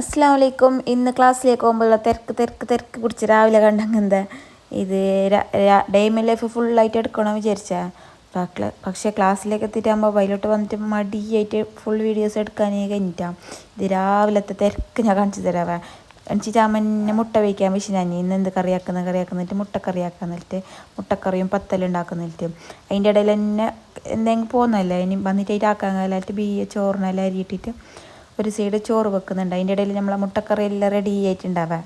അസ്സലാമു അലൈക്കും. ഇന്ന് ക്ലാസ്സിലേക്ക് പോകുമ്പോൾ തിരക്ക് പിടിച്ച് രാവിലെ കണ്ടങ്ങന്താ ഇത് ഡെയിമി ലൈഫ് ഫുള്ളായിട്ട് എടുക്കണം വിചാരിച്ചാൽ പക്ഷേ ക്ലാസ്സിലേക്ക് എത്തിയിട്ടാകുമ്പോൾ വയലോട്ട് വന്നിട്ട് മടിയായിട്ട് ഫുൾ വീഡിയോസ് എടുക്കാനേ കഴിഞ്ഞിട്ടാണ്. ഇത് രാവിലത്തെ തിരക്ക് ഞാൻ കാണിച്ചു തരാവേ. എണിച്ചിട്ടാകുമ്പോൾ മുട്ട വയ്ക്കാൻ പക്ഷേ ഞാൻ ഇന്ന് എന്ത് കറിയാക്കുന്നിട്ട് മുട്ടക്കറിയാക്കാന്നിട്ട് മുട്ടക്കറിയും പത്തലുണ്ടാക്കുന്നിട്ട് അതിൻ്റെ ഇടയിൽ തന്നെ എന്തെങ്കിലും പോകുന്നല്ലേ ഇനി വന്നിട്ടായിട്ട് ആക്കാൻ കാലായിട്ട് ചോറിനെല്ലാം അരിയിട്ടിട്ട് ഒരു സൈഡ് ചോറ് വെക്കുന്നുണ്ട്. അതിൻ്റെ ഇടയിൽ നമ്മളെ മുട്ടക്കറി എല്ലാം റെഡി ആയിട്ടുണ്ടാവേ.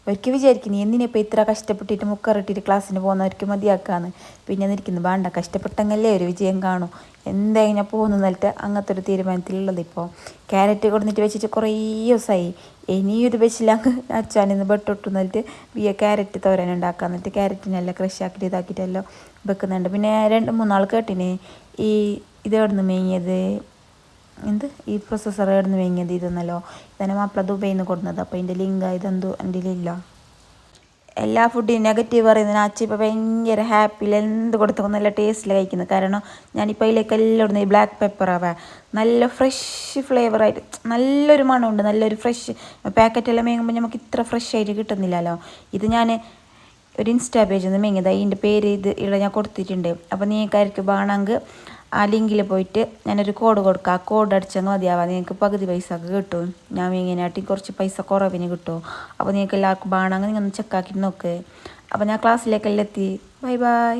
ഒരിക്കൽ വിചാരിക്കുന്നു എന്തിനിപ്പോൾ ഇത്ര കഷ്ടപ്പെട്ടിട്ട് മുക്കറിട്ടിട്ട് ക്ലാസ്സിന് പോകുന്നവർക്ക് മതിയാക്കാന്ന്. പിന്നെ നിൽക്കുന്നു വേണ്ട, കഷ്ടപ്പെട്ടെങ്കിലേ ഒരു വിജയം കാണും, എന്തെങ്കിലും പോകുന്നു എന്നിട്ട് അങ്ങനത്തെ ഒരു തീരുമാനത്തിലുള്ളത്. ഇപ്പോൾ ക്യാരറ്റ് കൊടുത്തിട്ട് വെച്ചിട്ട് കുറേ ദിവസമായി. ഇനിയും ഇത് വെച്ചില്ല അച്ഛനിന്ന് ബെട്ടൊട്ടു എന്നിട്ട് ക്യാരറ്റ് തോരൻ ഉണ്ടാക്കാൻ എന്നിട്ട് ക്യാരറ്റിനെല്ലാം ക്രഷ് ആക്കിയിട്ട് ഇതാക്കിയിട്ടെല്ലാം വെക്കുന്നുണ്ട്. പിന്നെ 2-3 കേട്ടിന് ഈ ഇതെവിടുന്ന് മേങ്ങിയത് ഈ പ്രൊസസ്സർ എവിടുന്ന് വാങ്ങിയത് ഇതെന്നല്ലോ ഇതന്നെ മാപ്പിള ദുബൈയിൽ നിന്ന് കൊടുക്കുന്നത്. അപ്പോൾ അതിൻ്റെ ലിങ്ക് ഇതെന്തോ എൻ്റെ ഇല്ല. എല്ലാ ഫുഡിനും നെഗറ്റീവ് പറയുന്നതിന് അച്ഛൻ ഇപ്പോൾ ഭയങ്കര ഹാപ്പിയിൽ എന്ത് കൊടുത്തപ്പോൾ നല്ല ടേസ്റ്റിൽ കഴിക്കുന്നത്. കാരണം ഞാനിപ്പോൾ അതിലേക്ക് എല്ലാം ഇടുന്നത് ഈ ബ്ലാക്ക് പെപ്പറാവേ, നല്ല ഫ്രഷ് ഫ്ലേവറായിട്ട് നല്ലൊരു മണമുണ്ട്, നല്ലൊരു ഫ്രഷ്. പാക്കറ്റെല്ലാം മേങ്ങുമ്പോൾ നമുക്ക് ഇത്ര ഫ്രഷ് ആയിട്ട് കിട്ടുന്നില്ലല്ലോ. ഇത് ഞാൻ ഒരു ഇൻസ്റ്റാ പേജിൽ നിന്ന് മേങ്ങിയത്, അതിൻ്റെ പേര് ഇവിടെ ഞാൻ കൊടുത്തിട്ടുണ്ട്. അപ്പോൾ നീക്കാർക്ക് വേണമെങ്കിൽ ആ ലിങ്കിൽ പോയിട്ട് ഞാനൊരു കോഡ് കൊടുക്കാം, ആ കോഡ് അടിച്ചങ്ങ് മതിയാവാം. നിങ്ങൾക്ക് പകുതി പൈസ ഒക്കെ കിട്ടും, ഞാൻ ഇങ്ങനെയാട്ടി കുറച്ച് പൈസ കുറവിന് കിട്ടും. അപ്പോൾ നിങ്ങൾക്ക് എല്ലാവർക്കും വേണമെങ്കിൽ നിങ്ങൾ ഒന്ന് ചെക്കാക്കിയിട്ട് നോക്ക്. അപ്പോൾ ഞാൻ ക്ലാസ്സിലേക്കെല്ലാം എത്തി. Bye bye.